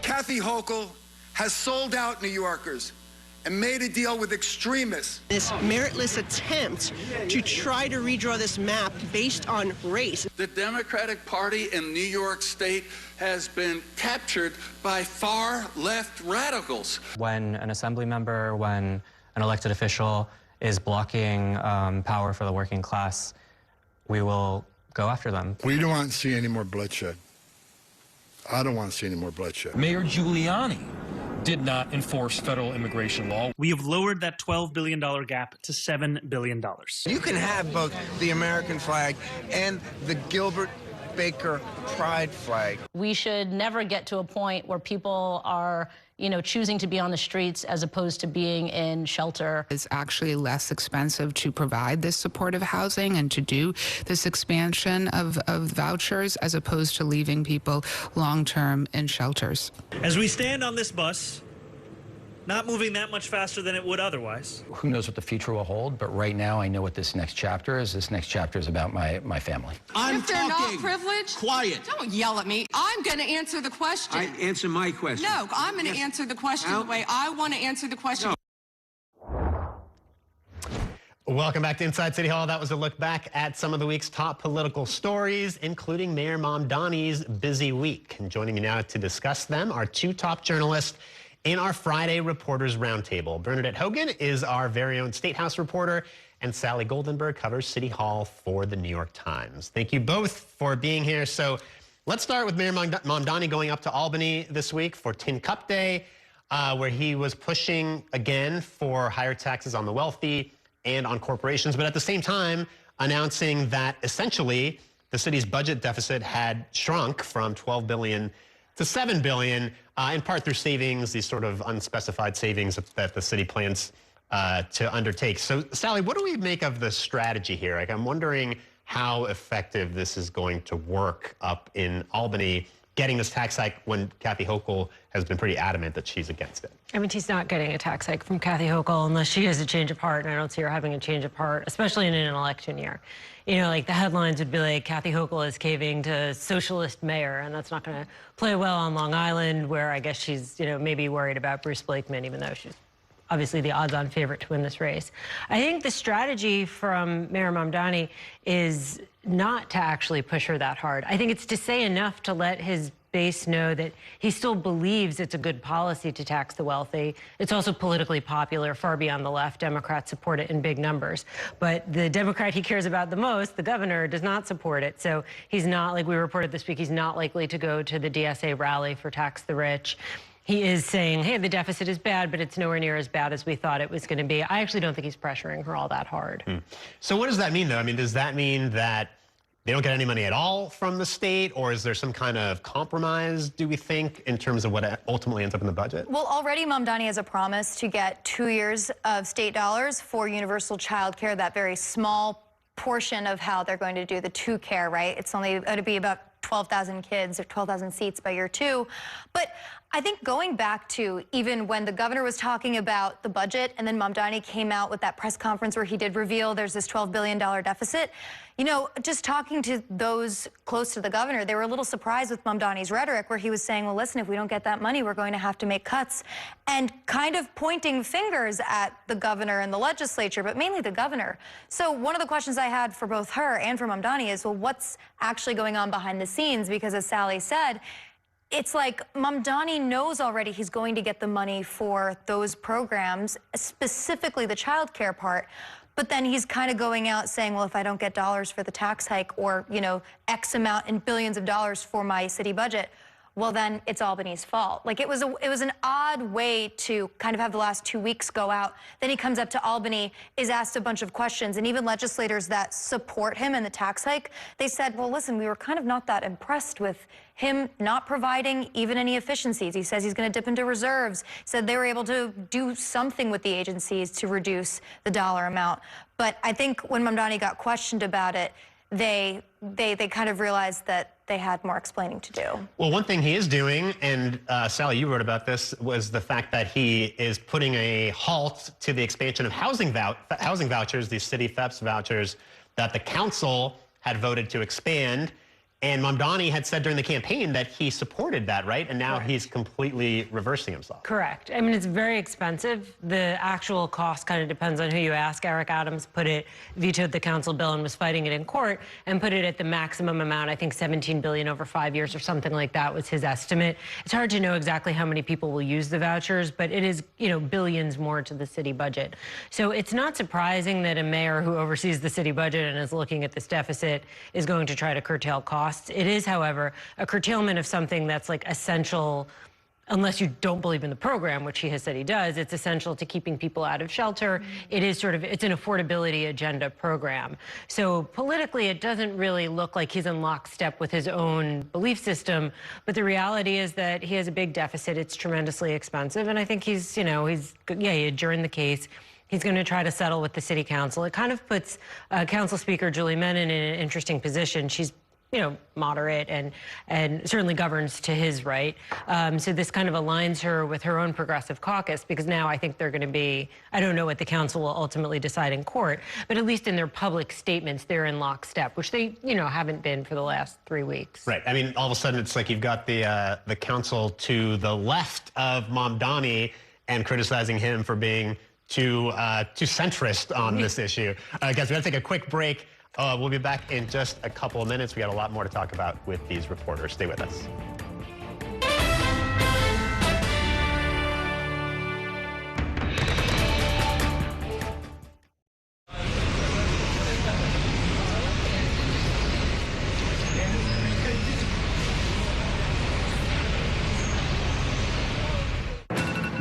Kathy Hochul has sold out New Yorkers and made a deal with extremists. This meritless attempt to try to redraw this map based on race. The Democratic Party in New York State has been captured by far-left radicals. When an assembly member, when an elected official is blocking power for the working class, we will go after them. We don't want to see any more bloodshed. I don't want to see any more bloodshed. Mayor Giuliani did not enforce federal immigration law. We have lowered that $12 billion gap to $7 billion. You can have both the American flag and the Gilbert Baker pride flag. We should never get to a point where people are, choosing to be on the streets as opposed to being in shelter. It's actually less expensive to provide this supportive housing and to do this expansion of vouchers as opposed to leaving people long-term in shelters. As we stand on this bus, not moving that much faster than it would otherwise. Who knows what the future will hold, but right now I know what this next chapter is. This next chapter is about my family. If they're not privileged, quiet. Don't yell at me. I'm going to answer the question. Answer my question. No, I'm going to answer the question the way I want to answer the question. No. Welcome back to Inside City Hall. That was a look back at some of the week's top political stories, including Mayor Mamdani's busy week. And joining me now to discuss them are two top journalists in our Friday Reporters Roundtable. Bernadette Hogan is our very own State House reporter, and Sally Goldenberg covers City Hall for the New York Times. Thank you both for being here. So let's start with Mayor Mamdani going up to Albany this week for Tin Cup Day, where he was pushing again for higher taxes on the wealthy and on corporations, but at the same time announcing that essentially the city's budget deficit had shrunk from $12 billion to $7 billion, in part through savings, these sort of unspecified savings that the city plans to undertake. So, Sally, what do we make of the strategy here? I'm wondering how effective this is going to work up in Albany, getting this tax hike when Kathy Hochul has been pretty adamant that she's against it. I mean, she's not getting a tax hike from Kathy Hochul unless she has a change of heart, and I don't see her having a change of heart, especially in an election year. The headlines would be like, Kathy Hochul is caving to socialist mayor, and that's not going to play well on Long Island, where I guess she's, maybe worried about Bruce Blakeman, even though she's obviously the odds-on favorite to win this race. I think the strategy from Mayor Mamdani is not to actually push her that hard. I think it's to say enough to let his base know that he still believes it's a good policy to tax the wealthy. It's also politically popular, far beyond the left. Democrats support it in big numbers. But the Democrat he cares about the most, the governor, does not support it. So he's not, like we reported this week, he's not likely to go to the DSA rally for Tax the Rich. He is saying, hey, the deficit is bad, but it's nowhere near as bad as we thought it was going to be. I actually don't think he's pressuring her all that hard. So what does that mean, though? I mean, does that mean that they don't get any money at all from the state, or is there some kind of compromise, do we think, in terms of what ultimately ends up in the budget? Well, already Mamdani has a promise to get 2 years of state dollars for universal child care, that very small portion of how they're going to do the 2 care, right? It's only going to be about 12,000 kids or 12,000 seats by year 2. But I think going back to even when the governor was talking about the budget and then Mamdani came out with that press conference where he did reveal there's this $12 billion deficit, you know, just talking to those close to the governor, they were a little surprised with Mamdani's rhetoric where he was saying, well, listen, if we don't get that money, we're going to have to make cuts, and kind of pointing fingers at the governor and the legislature, but mainly the governor. So one of the questions I had for both her and for Mamdani is, well, what's actually going on behind the scenes? Because as Sally said, it's like Mamdani knows already he's going to get the money for those programs, specifically the child care part. But then he's kind of going out saying, well, if I don't get dollars for the tax hike or, you know, X amount in billions of dollars for my city budget, well, then it's Albany's fault. Like, it was an odd way to kind of have the last 2 weeks go out. Then he comes up to Albany, is asked a bunch of questions, and even legislators that support him in the tax hike, they said, well, listen, we were kind of not that impressed with him not providing even any efficiencies. He says he's going to dip into reserves. Said they were able to do something with the agencies to reduce the dollar amount. But I think when Mamdani got questioned about it, they kind of realized that they had more explaining to do. Well, one thing he is doing, and Sally, you wrote about this, was the fact that he is putting a halt to the expansion of housing vouchers, these city FEPS vouchers that the council had voted to expand. And Mamdani had said during the campaign that he supported that, right? And now he's completely reversing himself. Correct. I mean, it's very expensive. The actual cost kind of depends on who you ask. Eric Adams vetoed the council bill and was fighting it in court and put it at the maximum amount. I think $17 billion over 5 years or something like that was his estimate. It's hard to know exactly how many people will use the vouchers, but it is, you know, billions more to the city budget. So it's not surprising that a mayor who oversees the city budget and is looking at this deficit is going to try to curtail costs. It is, however, a curtailment of something that's like essential, unless you don't believe in the program, which he has said he does. It's essential to keeping people out of shelter. It is it's an affordability agenda program. So politically, it doesn't really look like he's in lockstep with his own belief system. But the reality is that he has a big deficit. It's tremendously expensive. And I think he adjourned the case. He's going to try to settle with the city council. It kind of puts Council Speaker Julie Menon in an interesting position. She's, you know, moderate and certainly governs to his right. So this kind of aligns her with her own progressive caucus, because now I think they're going to be, I don't know what the council will ultimately decide in court, but at least in their public statements, they're in lockstep, which they, you know, haven't been for the last 3 weeks. Right. I mean, all of a sudden, it's like you've got the council to the left of Mamdani and criticizing him for being too centrist on this issue. Guys, we got to take a quick break. We'll be back in just a couple of minutes. We got a lot more to talk about with these reporters. Stay with us.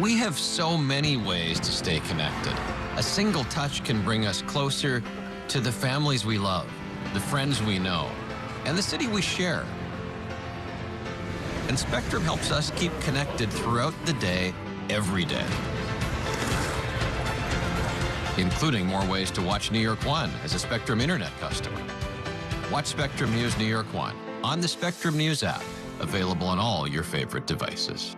We have so many ways to stay connected. A single touch can bring us closer to the families we love, the friends we know, and the city we share. And Spectrum helps us keep connected throughout the day, every day. Including more ways to watch New York One as a Spectrum Internet customer. Watch Spectrum News New York One on the Spectrum News app, available on all your favorite devices.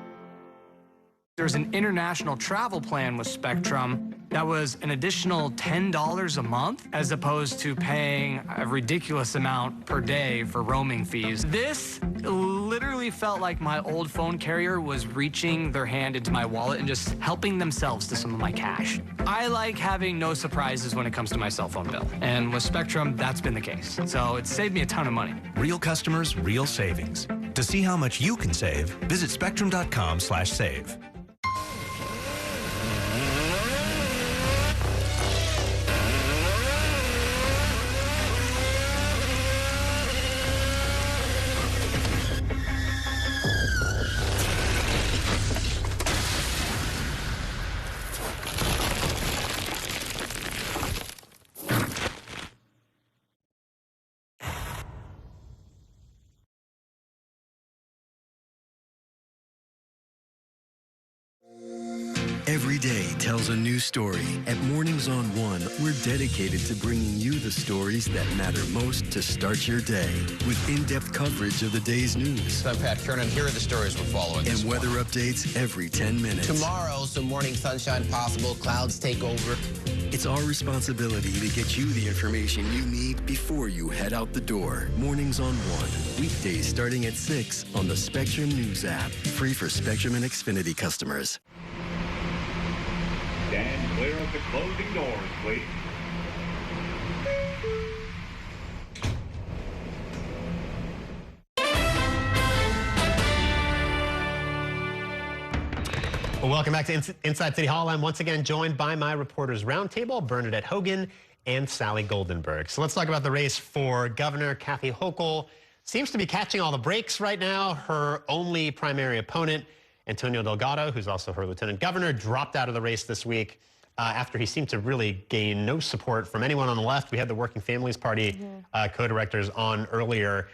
There's an international travel plan with Spectrum that was an additional $10 a month, as opposed to paying a ridiculous amount per day for roaming fees. This literally felt like my old phone carrier was reaching their hand into my wallet and just helping themselves to some of my cash. I like having no surprises when it comes to my cell phone bill. And with Spectrum, that's been the case. So it saved me a ton of money. Real customers, real savings. To see how much you can save, visit spectrum.com/save. Every day tells a new story. At Mornings on One, we're dedicated to bringing you the stories that matter most to start your day. With in-depth coverage of the day's news. I'm Pat Kernan. Here are the stories we're following. And weather updates every 10 minutes. Tomorrow, some morning sunshine possible. Clouds take over. It's our responsibility to get you the information you need before you head out the door. Mornings on One. Weekdays starting at 6 on the Spectrum News app. Free for Spectrum and Xfinity customers. Stand clear of the closing doors, please. Well, welcome back to Inside City Hall. I'm once again joined by my reporters roundtable, Bernadette Hogan and Sally Goldenberg. So let's talk about the race for Governor. Kathy Hochul seems to be catching all the breaks right now. Her only primary opponent, Antonio Delgado, who's also her lieutenant governor, dropped out of the race this week after he seemed to really gain no support from anyone on the left. We had the Working Families Party co-directors on earlier.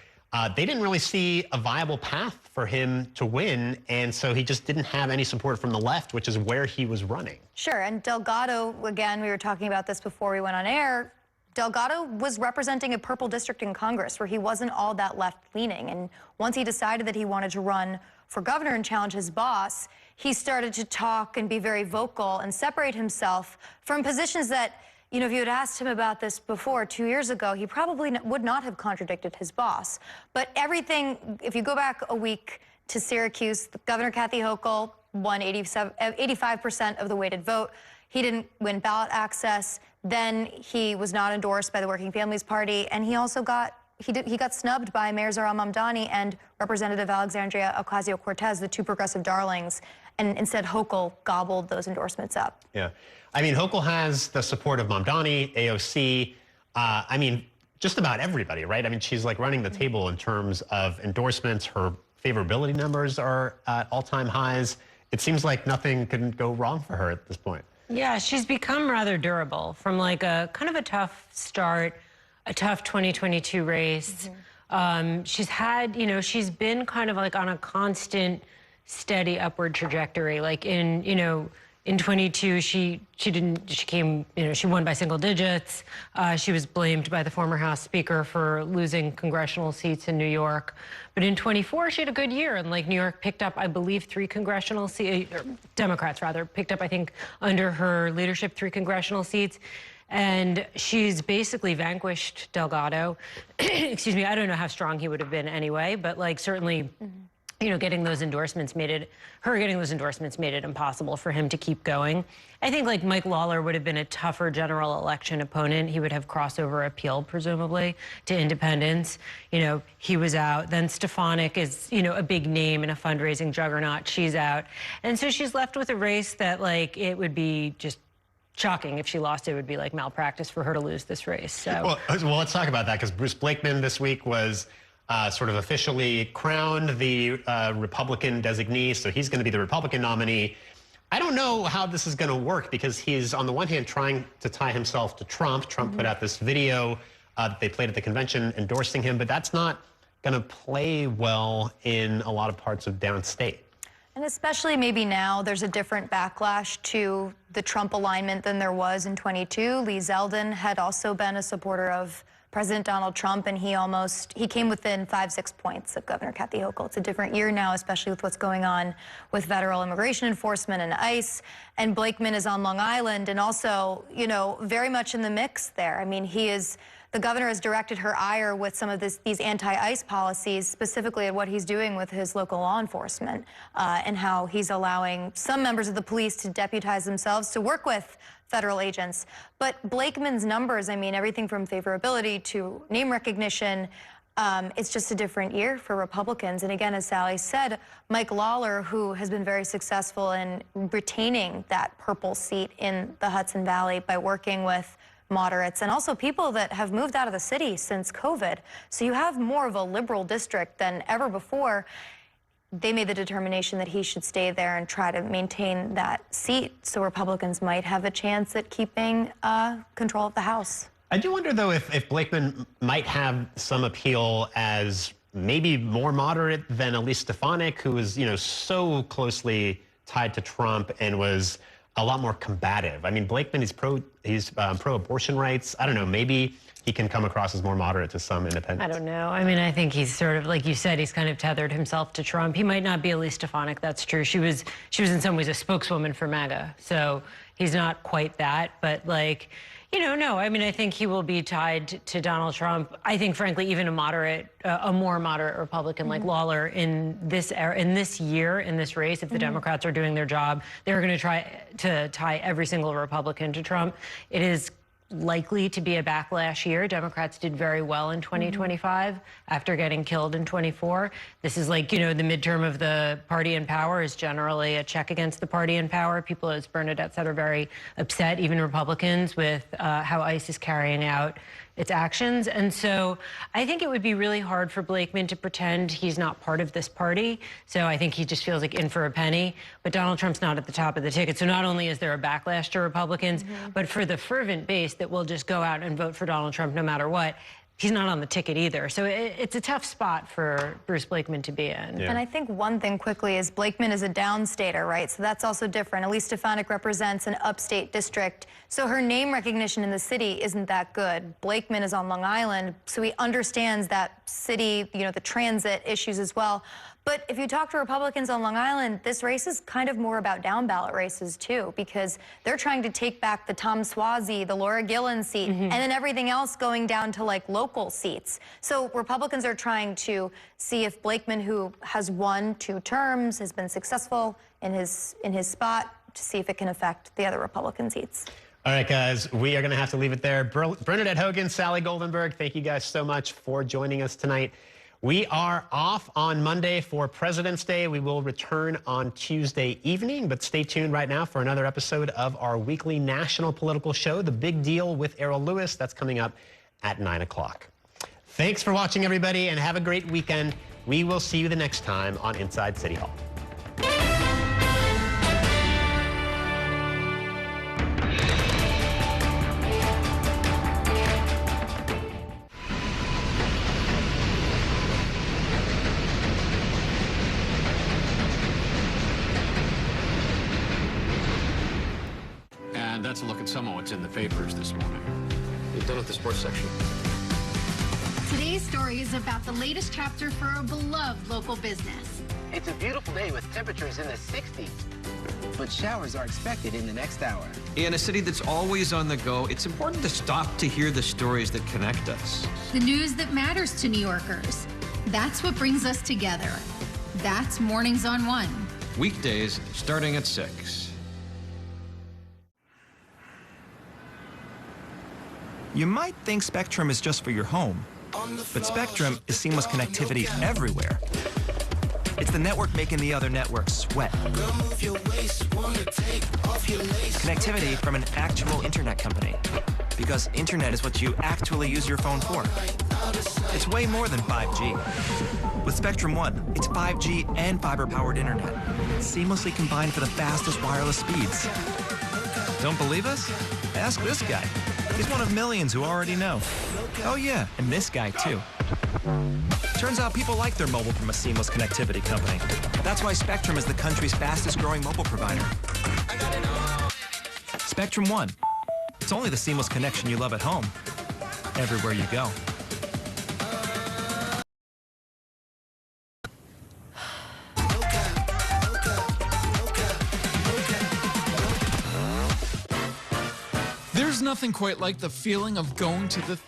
They didn't really see a viable path for him to win, and so he just didn't have any support from the left, which is where he was running. Sure, and Delgado, again, we were talking about this before we went on air, Delgado was representing a purple district in Congress where he wasn't all that left-leaning, and once he decided that he wanted to run for governor and challenge his boss, he started to talk and be very vocal and separate himself from positions that, you know, if you had asked him about this before 2 years ago, he probably would not have contradicted his boss. But everything, if you go back a week to Syracuse, Governor Kathy Hochul won 85% of the weighted vote. He didn't win ballot access. Then he was not endorsed by the Working Families Party, and he also got he got snubbed by Mayor Zohran Mamdani and Representative Alexandria Ocasio-Cortez, the two progressive darlings, and instead Hochul gobbled those endorsements up. Yeah. I mean, Hochul has the support of Mamdani, AOC, I mean, just about everybody, right? I mean, she's like running the table in terms of endorsements. Her favorability numbers are at all-time highs. It seems like nothing can go wrong for her at this point. Yeah, she's become rather durable from like a kind of a tough start, a tough 2022 race. She's had, you know, she's been kind of like on a constant, steady upward trajectory. Like in, you know, in 22, she won by single digits. She was blamed by the former House Speaker for losing congressional seats in New York. But in 24, she had a good year, and like New York picked up, I believe, 3 congressional seats, Democrats rather, picked up, I think, under her leadership, 3 congressional seats. And she's basically vanquished Delgado. Excuse me, I don't know how strong he would have been anyway, but like certainly, you know, getting those endorsements made it impossible for him to keep going. I think like Mike Lawler would have been a tougher general election opponent. He would have crossover appeal, presumably, to independents. You know, he was out. Then Stefanik is, you know, a big name in a fundraising juggernaut. She's out. And so she's left with a race that like it would be just shocking if she lost. It would be like malpractice for her to lose this race. So well, let's talk about that, because Bruce Blakeman this week was sort of officially crowned the Republican designee, so he's going to be the Republican nominee. I don't know how this is going to work, because he's on the one hand trying to tie himself to Trump. Trump put out this video that they played at the convention endorsing him, but that's not going to play well in a lot of parts of downstate. And especially maybe now there's a different backlash to the Trump alignment than there was in 22. Lee Zeldin had also been a supporter of President Donald Trump, and he came within 5-6 points of Governor Kathy Hochul. It's a different year now, especially with what's going on with federal immigration enforcement and ICE. And Blakeman is on Long Island and also, you know, very much in the mix there. I mean, the governor has directed her ire with some of these anti-ICE policies, specifically at what he's doing with his local law enforcement and how he's allowing some members of the police to deputize themselves to work with federal agents. But Blakeman's numbers, I mean, everything from favorability to name recognition, It's just a different year for Republicans. And again, as Sally said, Mike Lawler, who has been very successful in retaining that purple seat in the Hudson Valley by working with moderates and also people that have moved out of the city since COVID. So you have more of a liberal district than ever before. They made the determination that he should stay there and try to maintain that seat, so Republicans might have a chance at keeping control of the House. I do wonder, though, if Blakeman might have some appeal as maybe more moderate than Elise Stefanik, who was, so closely tied to Trump and was a lot more combative. I mean, Blakeman, he's pro-abortion rights. I don't know, maybe he can come across as more moderate to some independents. I don't know. I mean, I think he's sort of, like you said, he's kind of tethered himself to Trump. He might not be Elise Stefanik, that's true. She was in some ways a spokeswoman for MAGA, so he's not quite that, but no, I mean, I think he will be tied to Donald Trump. I think, frankly, even a more moderate Republican like Lawler in this year, in this race, if the Democrats are doing their job, they're going to try to tie every single Republican to Trump. It is likely to be a backlash year. Democrats did very well in 2025 after getting killed in 24. This is like, the midterm of the party in power is generally a check against the party in power. People, as Bernadette said, are very upset, even Republicans, with how ICE is carrying out its actions. And so I think it would be really hard for Blakeman to pretend he's not part of this party. So I think he just feels like in for a penny. But Donald Trump's not at the top of the ticket. So not only is there a backlash to Republicans, but for the fervent base that will just go out and vote for Donald Trump no matter what, he's not on the ticket either. So it's a tough spot for Bruce Blakeman to be in. Yeah. And I think one thing quickly is Blakeman is a downstater, right? So that's also different. Elise Stefanik represents an upstate district, so her name recognition in the city isn't that good. Blakeman is on Long Island, so he understands that city, the transit issues as well. But if you talk to Republicans on Long Island, this race is kind of more about down-ballot races, too, because they're trying to take back the Tom Suozzi, the Laura Gillen seat, and then everything else going down to, local seats. So Republicans are trying to see if Blakeman, who has won 2 terms, has been successful in his spot, to see if it can affect the other Republican seats. All right, guys, we are going to have to leave it there. Bernadette Hogan, Sally Goldenberg, thank you guys so much for joining us tonight. We are off on Monday for President's Day. We will return on Tuesday evening, but stay tuned right now for another episode of our weekly national political show, The Big Deal with Errol Lewis. That's coming up at 9 o'clock. Thanks for watching, everybody, and have a great weekend. We will see you the next time on Inside City Hall. That's a look at some of what's in the papers this morning. We've done with the sports section. Today's story is about the latest chapter for a beloved local business. It's a beautiful day with temperatures in the 60s, but showers are expected in the next hour. In a city that's always on the go, it's important to stop to hear the stories that connect us. The news that matters to New Yorkers. That's what brings us together. That's Mornings on One. Weekdays starting at 6. You might think Spectrum is just for your home, but Spectrum is seamless connectivity everywhere. It's the network making the other networks sweat. Connectivity from an actual internet company, because internet is what you actually use your phone for. It's way more than 5G. With Spectrum One, it's 5G and fiber-powered internet, seamlessly combined for the fastest wireless speeds. Don't believe us? Ask this guy. He's one of millions who already know. Oh yeah, and this guy too. Turns out people like their mobile from a seamless connectivity company. That's why Spectrum is the country's fastest growing mobile provider. Spectrum One. It's only the seamless connection you love at home, everywhere you go. There's nothing quite like the feeling of going to the theater.